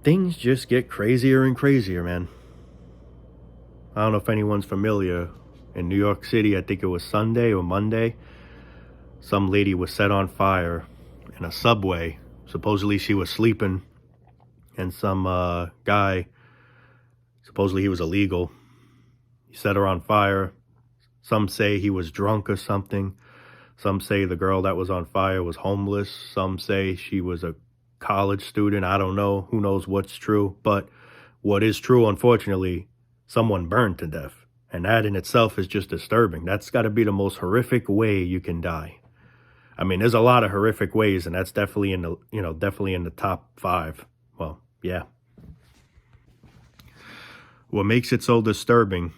things just get crazier and crazier, man. I don't know if anyone's familiar. In New York City, I think it was Sunday or Monday, some lady was set on fire in a subway. Supposedly she was sleeping, and some guy, supposedly he was illegal, he set her on fire. Some say he was drunk or something. Some say the girl that was on fire was homeless. Some say she was a college student. I don't know. Who knows what's true? But what is true, unfortunately, someone burned to death. And that in itself is just disturbing. That's got to be the most horrific way you can die. I mean, there's a lot of horrific ways, and that's definitely in the, definitely in the top 5. Well, yeah. What makes it so disturbing,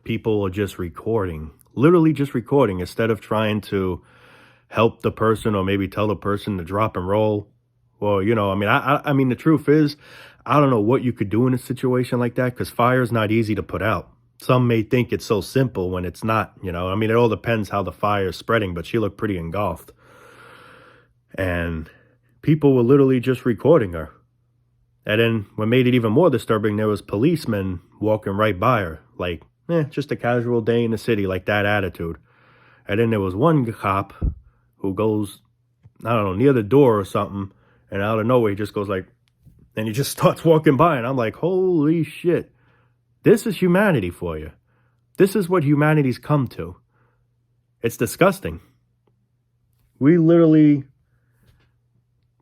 people are just recording, literally just recording, instead of trying to help the person or maybe tell the person to drop and roll. Well, I mean, the truth is, I don't know what you could do in a situation like that, because fire is not easy to put out. Some may think it's so simple when it's not, I mean, it all depends how the fire is spreading, but she looked pretty engulfed. And people were literally just recording her. And then what made it even more disturbing, there was policemen walking right by her, like, just a casual day in the city, like that attitude. And then there was one cop who goes, I don't know, near the door or something, and out of nowhere he just goes like, and he just starts walking by, and I'm like, holy shit. This is humanity for you. This is what humanity's come to. It's disgusting. We literally,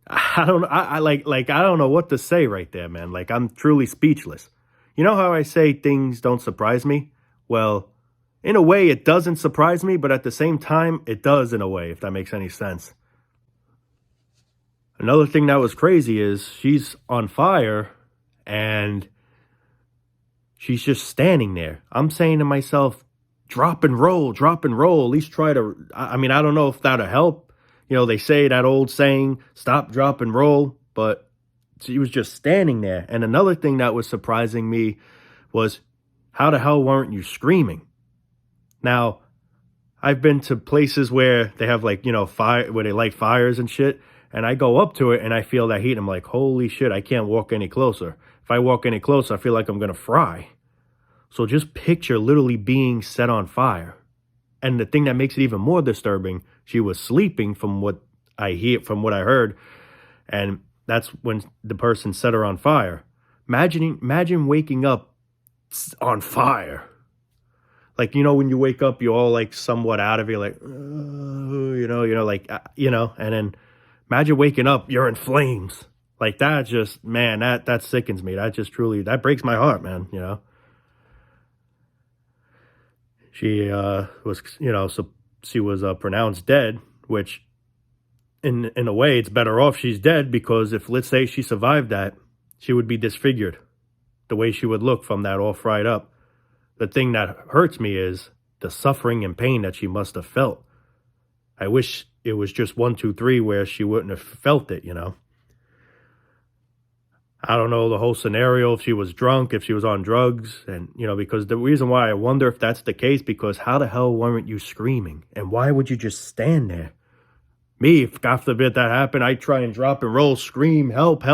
I don't know what to say right there, man. Like, I'm truly speechless. You know how I say things don't surprise me? Well, in a way it doesn't surprise me, but at the same time it does in a way, if that makes any sense. Another thing that was crazy is she's on fire and she's just standing there. I'm saying to myself, drop and roll, at least try to, I mean, I don't know if that'll help. They say that old saying, stop, drop, and roll, but she was just standing there. And another thing that was surprising me was, how the hell weren't you screaming? Now, I've been to places where they have fire, where they light fires and shit, and I go up to it and I feel that heat. I'm like, holy shit, I can't walk any closer. If I walk any closer, I feel like I'm going to fry. So just picture literally being set on fire. And the thing that makes it even more disturbing, she was sleeping from what I heard. And that's when the person set her on fire. Imagine waking up on fire. Like, when you wake up, you're all like somewhat out of it, like, and then imagine waking up, you're in flames. Like, that just, man, that sickens me. That just truly, that breaks my heart, man, She was, so she was pronounced dead, which in a way it's better off she's dead, because if, let's say, she survived that, she would be disfigured the way she would look from that all fried up. The thing that hurts me is the suffering and pain that she must have felt. I wish it was just 1, 2, 3 where she wouldn't have felt it, I don't know the whole scenario, if she was drunk, if she was on drugs, and, because the reason why I wonder if that's the case, because how the hell weren't you screaming? And why would you just stand there? Me, if God forbid that happened, I'd try and drop and roll, scream, help,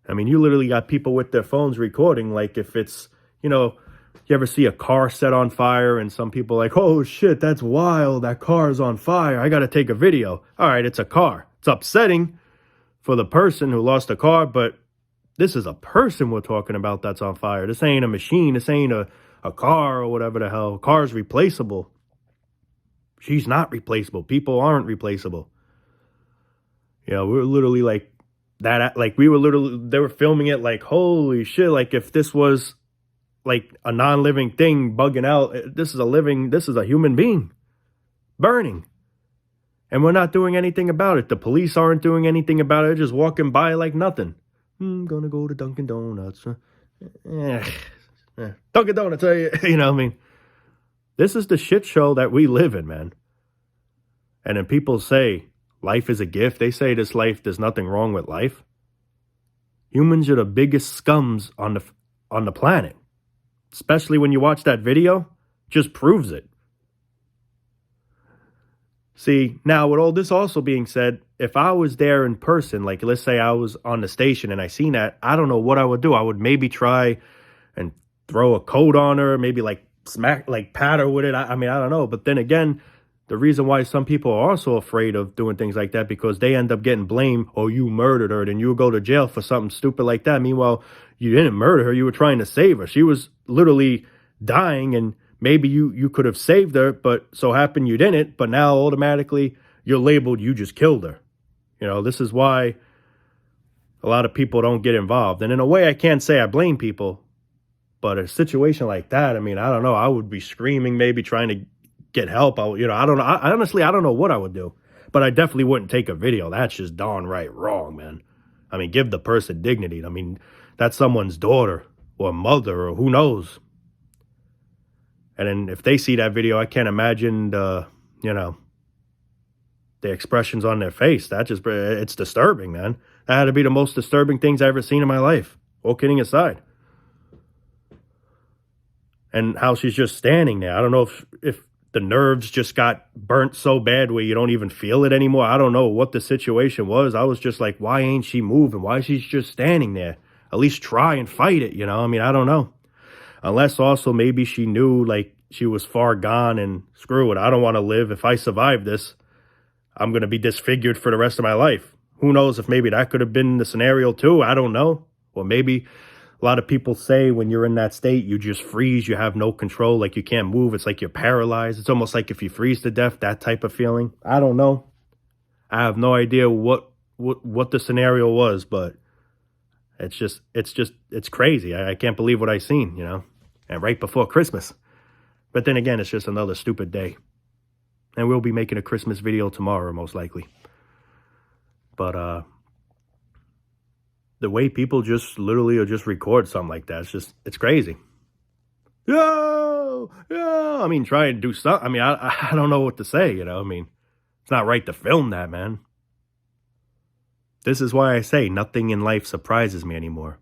I mean, you literally got people with their phones recording, like if it's, you ever see a car set on fire and some people like, oh shit, that's wild, that car is on fire, I gotta take a video. All right, it's a car. It's upsetting for the person who lost a car, but this is a person we're talking about that's on fire. This ain't a machine. This ain't a car or whatever the hell. A car is replaceable. She's not replaceable. People aren't replaceable. We're literally like that. Like they were filming it like, holy shit. Like if this was like a non-living thing bugging out, this is a human being burning. And we're not doing anything about it. The police aren't doing anything about it. They're just walking by like nothing. I'm gonna go to Dunkin' Donuts. Dunkin' Donuts, This is the shit show that we live in, man. And then people say life is a gift. They say this life, there's nothing wrong with life. Humans are the biggest scums on the planet. Especially when you watch that video, just proves it. See, now with all this also being said, if I was there in person, like let's say I was on the station and I seen that, I don't know what I would do. I would maybe try and throw a coat on her, maybe like smack, like pat her with it. I mean, I don't know. But then again, the reason why some people are also afraid of doing things like that because they end up getting blamed. Oh, you murdered her, then you'll go to jail for something stupid like that. Meanwhile, you didn't murder her. You were trying to save her. She was literally dying, and maybe you could have saved her, but so happened you didn't. But now automatically you're labeled you just killed her. You know, this is why a lot of people don't get involved. And in a way, I can't say I blame people, but a situation like that, I mean, I don't know. I would be screaming, maybe trying to get help. I don't know. Honestly, I don't know what I would do, but I definitely wouldn't take a video. That's just downright wrong, man. I mean, give the person dignity. I mean, that's someone's daughter or mother or who knows. And then if they see that video, I can't imagine the expressions on their face. It's disturbing, man. That had to be the most disturbing things I ever seen in my life. All kidding aside. And how she's just standing there. I don't know if the nerves just got burnt so bad where you don't even feel it anymore. I don't know what the situation was. I was just like, why ain't she moving? Why is she just standing there? At least try and fight it, I mean, I don't know. Unless also maybe she knew like she was far gone and screw it. I don't want to live. If I survive this, I'm going to be disfigured for the rest of my life. Who knows if maybe that could have been the scenario too? I don't know. Or maybe a lot of people say when you're in that state, you just freeze. You have no control. Like you can't move. It's like you're paralyzed. It's almost like if you freeze to death, that type of feeling. I don't know. I have no idea what the scenario was, but it's crazy. I can't believe what I seen, and right before Christmas. But then again, it's just another stupid day. And we'll be making a Christmas video tomorrow, most likely. But the way people just literally or just record something like that, it's crazy. Yo! I mean, try and do something. I mean, I don't know what to say, I mean, it's not right to film that, man. This is why I say nothing in life surprises me anymore.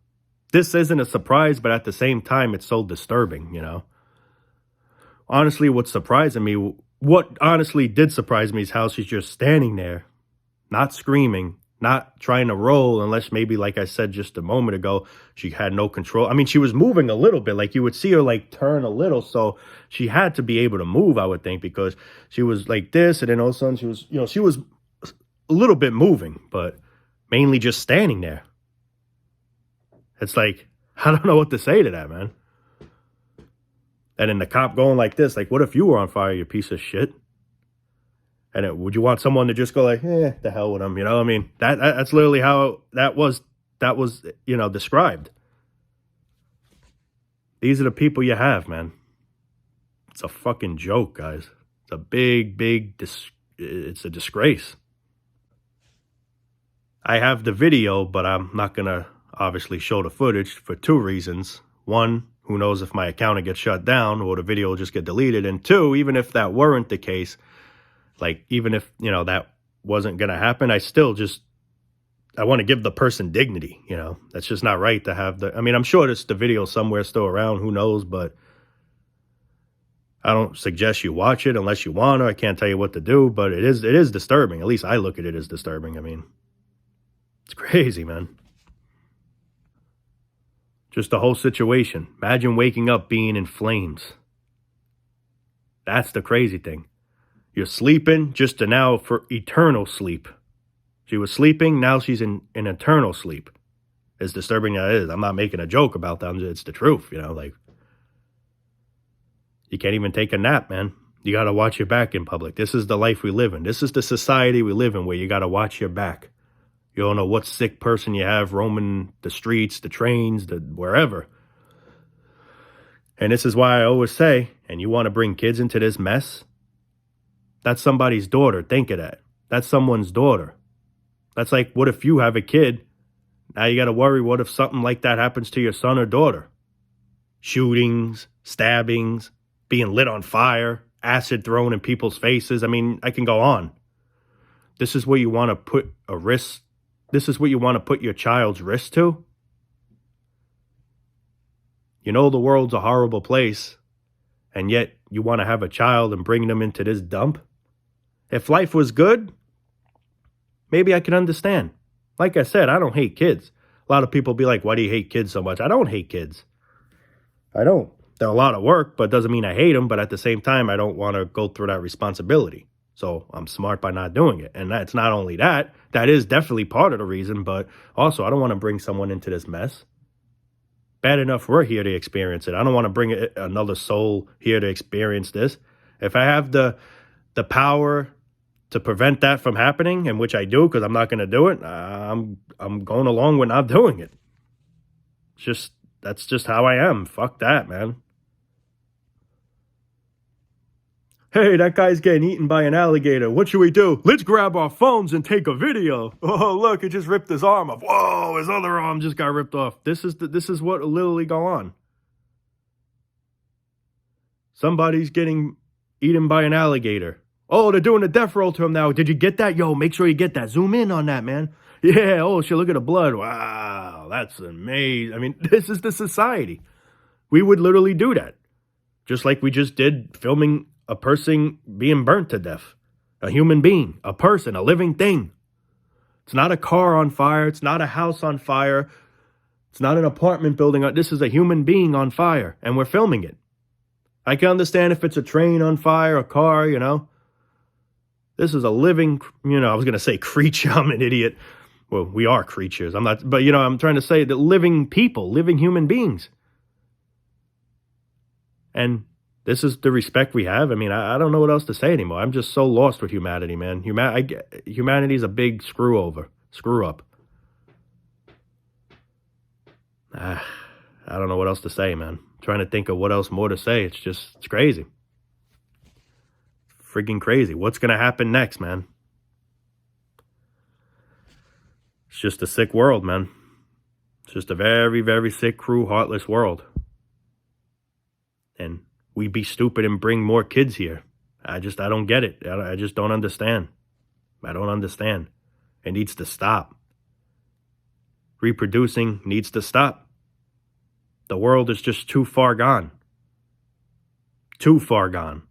This isn't a surprise, but at the same time, it's so disturbing, Honestly, what honestly did surprise me is how she's just standing there, not screaming, not trying to roll, unless maybe, like I said just a moment ago, she had no control. I mean, she was moving a little bit, like you would see her like turn a little, so she had to be able to move, I would think, because she was like this, and then all of a sudden she was a little bit moving, but mainly just standing there. It's like, I don't know what to say to that, man. And then the cop going like this, like, what if you were on fire, you piece of shit? And would you want someone to just go like, the hell with him, I mean, that's literally how that was, described. These are the people you have, man. It's a fucking joke, guys. It's a big, it's a disgrace. I have the video, but I'm not going to obviously show the footage for two reasons. One, who knows if my account will get shut down or the video will just get deleted. And two, even if that weren't the case, like even if, that wasn't going to happen, I want to give the person dignity, That's just not right to have I mean, I'm sure there's the video somewhere still around, who knows, but I don't suggest you watch it unless you want to. I can't tell you what to do, but it is disturbing. At least I look at it as disturbing. I mean, it's crazy, man. Just the whole situation. Imagine waking up being in flames. That's the crazy thing. You're sleeping just to now for eternal sleep. She was sleeping, now she's in eternal sleep. As disturbing as it is, I'm not making a joke about that. It's the truth, like you can't even take a nap, man. You got to watch your back in public. This is the life we live in. This is the society we live in where you got to watch your back. You don't know what sick person you have roaming the streets, the trains, wherever. And this is why I always say, and you want to bring kids into this mess? That's somebody's daughter. Think of that. That's someone's daughter. That's like, what if you have a kid? Now you got to worry, what if something like that happens to your son or daughter? Shootings, stabbings, being lit on fire, acid thrown in people's faces. I mean, I can go on. This is where you want to put a risk. This is what you want to put your child's risk to? The world's a horrible place, and yet you want to have a child and bring them into this dump? If life was good, maybe I could understand. Like I said, I don't hate kids. A lot of people be like, why do you hate kids so much? I don't hate kids. I don't. They're a lot of work, but it doesn't mean I hate them. But at the same time, I don't want to go through that responsibility. So I'm smart by not doing it. And that's not only that, that is definitely part of the reason, but also I don't want to bring someone into this mess. Bad enough we're here to experience it. I don't want to bring another soul here to experience this. If I have the power to prevent that from happening, and which I do because I'm not going to do it, I'm going along with not doing it. That's just how I am. Fuck that, man. Hey, that guy's getting eaten by an alligator. What should we do? Let's grab our phones and take a video. Oh, look, it just ripped his arm off. Whoa, his other arm just got ripped off. This is what literally go on. Somebody's getting eaten by an alligator. Oh, they're doing a death roll to him now. Did you get that? Yo, make sure you get that. Zoom in on that, man. Yeah, oh shit, look at the blood. Wow, that's amazing. I mean, this is the society. We would literally do that. Just like we just did filming a person being burnt to death. A human being, a person, a living thing. It's not a car on fire. It's not a house on fire. It's not an apartment building. This is a human being on fire, and we're filming it. I can understand if it's a train on fire, a car, you know. This is a living, I was going to say creature. I'm an idiot. Well, we are creatures. I'm not, but I'm trying to say that living people, living human beings. And this is the respect we have. I mean, I don't know what else to say anymore. I'm just so lost with humanity, man. Humanity's a big screw up. I don't know what else to say, man. I'm trying to think of what else more to say. It's crazy. Freaking crazy. What's going to happen next, man? It's just a sick world, man. It's just a very, very sick, cruel, heartless world. And we be stupid and bring more kids here. I don't get it. I just don't understand. I don't understand. It needs to stop. Reproducing needs to stop. The world is just too far gone. Too far gone.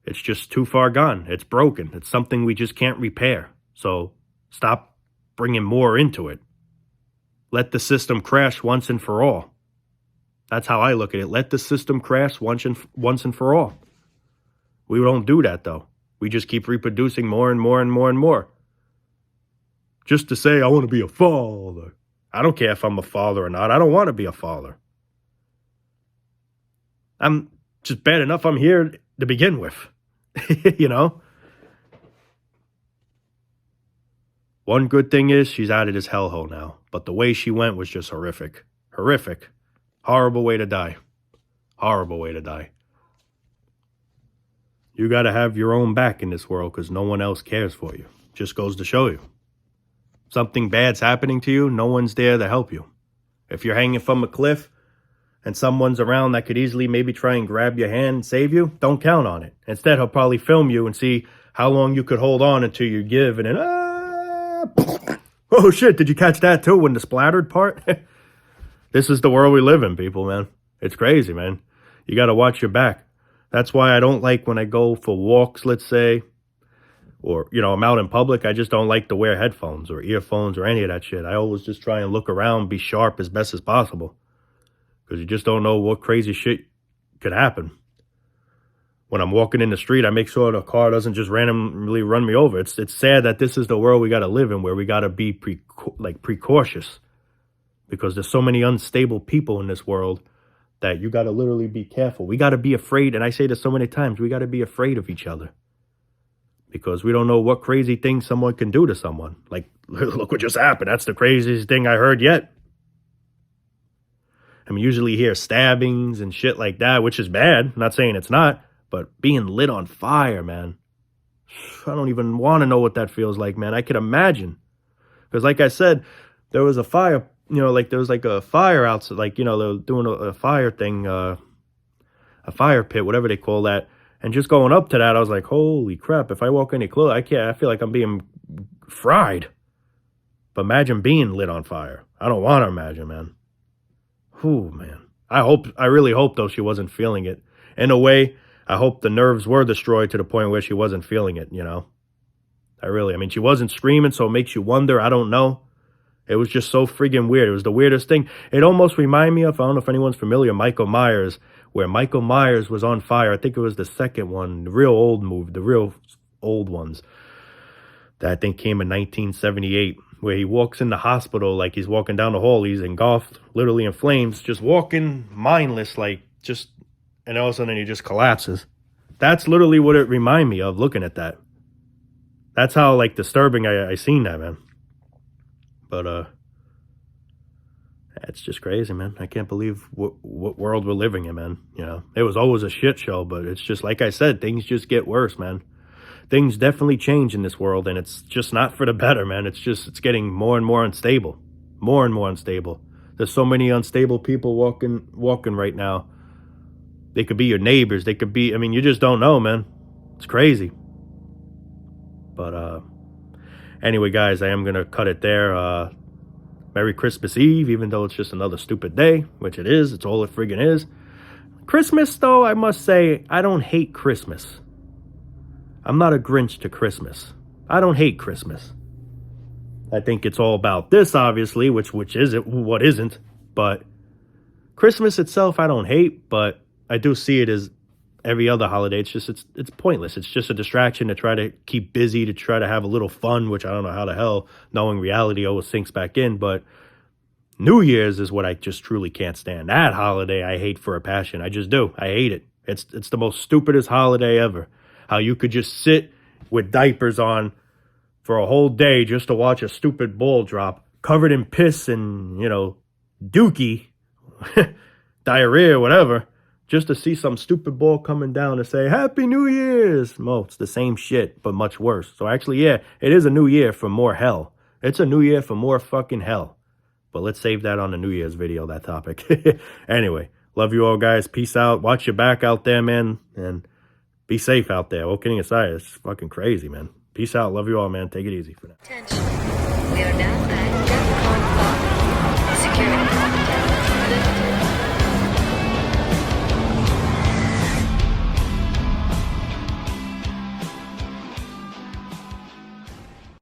It's just too far gone. It's broken. It's something we just can't repair. So stop bringing more into it. Let the system crash once and for all. That's how I look at it. Let the system crash once and for all. We don't do that, though. We just keep reproducing more and more and more and more. Just to say, I want to be a father. I don't care if I'm a father or not. I don't want to be a father. I'm just bad enough I'm here to begin with. One good thing is she's out of this hellhole now. But the way she went was just horrific. Horrific. Horrible way to die. Horrible way to die. You got to have your own back in this world because no one else cares for you. Just goes to show you. Something bad's happening to you, no one's there to help you. If you're hanging from a cliff and someone's around that could easily maybe try and grab your hand and save you, don't count on it. Instead, he'll probably film you and see how long you could hold on until you give and then, oh shit, did you catch that too when the splattered part? This is the world we live in, people, man. It's crazy, man. You got to watch your back. That's why I don't like when I go for walks, let's say, or, I'm out in public. I just don't like to wear headphones or earphones or any of that shit. I always just try and look around, be sharp as best as possible. Because you just don't know what crazy shit could happen. When I'm walking in the street, I make sure the car doesn't just randomly run me over. It's sad that this is the world we got to live in, where we got to be precautious. Because there's so many unstable people in this world that you got to literally be careful. We got to be afraid, and I say this so many times, we got to be afraid of each other. Because we don't know what crazy thing someone can do to someone. Like, look what just happened. That's the craziest thing I heard yet. I mean, usually you hear stabbings and shit like that, which is bad. I'm not saying it's not. But being lit on fire, man. I don't even want to know what that feels like, man. I could imagine. Because like I said, there was a fire, there was like a fire outside, they were doing a fire thing, a fire pit, whatever they call that. And just going up to that, I was like, holy crap, if I walk any closer, I feel like I'm being fried. But imagine being lit on fire. I don't want to imagine, man. Whew, man. I really hope, though, she wasn't feeling it. In a way, I hope the nerves were destroyed to the point where she wasn't feeling it, you know? I mean, she wasn't screaming, so it makes you wonder. I don't know. It was just so friggin' weird. It was the weirdest thing. It almost reminded me of, I don't know if anyone's familiar, Michael Myers, where Michael Myers was on fire. I think it was the second one, the real old movie, the real old ones that I think came in 1978, where he walks in the hospital like he's walking down the hall. He's engulfed, literally in flames, just walking mindless, like just, and all of a sudden he just collapses. That's literally what it reminded me of looking at that. That's how, like, disturbing I seen that, man. But, it's just crazy, man. I can't believe what world we're living in, man. You know, it was always a shit show, but it's just, like I said, things just get worse, man. Things definitely change in this world, and it's just not for the better, man. It's getting more and more unstable. More and more unstable. There's so many unstable people walking right now. They could be your neighbors. They could be, I mean, you just don't know, man. It's crazy. But, anyway, guys, I am going to cut it there. Merry Christmas Eve, even though it's just another stupid day, which it is. It's all it friggin' is. Christmas, though, I must say, I don't hate Christmas. I'm not a Grinch to Christmas. I don't hate Christmas. I think it's all about this, obviously, which isn't, what isn't. But Christmas itself, I don't hate, but I do see it as every other holiday. It's just, it's pointless. It's just a distraction to try to keep busy, to try to have a little fun, which I don't know how the hell, knowing reality always sinks back in. But New Year's is what I just truly can't stand. That holiday I hate for a passion. I just do. I hate it. It's the most stupidest holiday ever. How you could just sit with diapers on for a whole day just to watch a stupid ball drop, covered in piss and, you know, dookie, diarrhea, whatever, just to see some stupid ball coming down and say, Happy New Year's. Well, it's the same shit, but much worse. So actually, yeah, it is a new year for more hell. It's a new year for more fucking hell. But let's save that on the New Year's video, that topic. Anyway, love you all, guys. Peace out. Watch your back out there, man. And be safe out there. All kidding aside, it's fucking crazy, man. Peace out. Love you all, man. Take it easy for now. Attention. We are now at DEFCON 5. Security.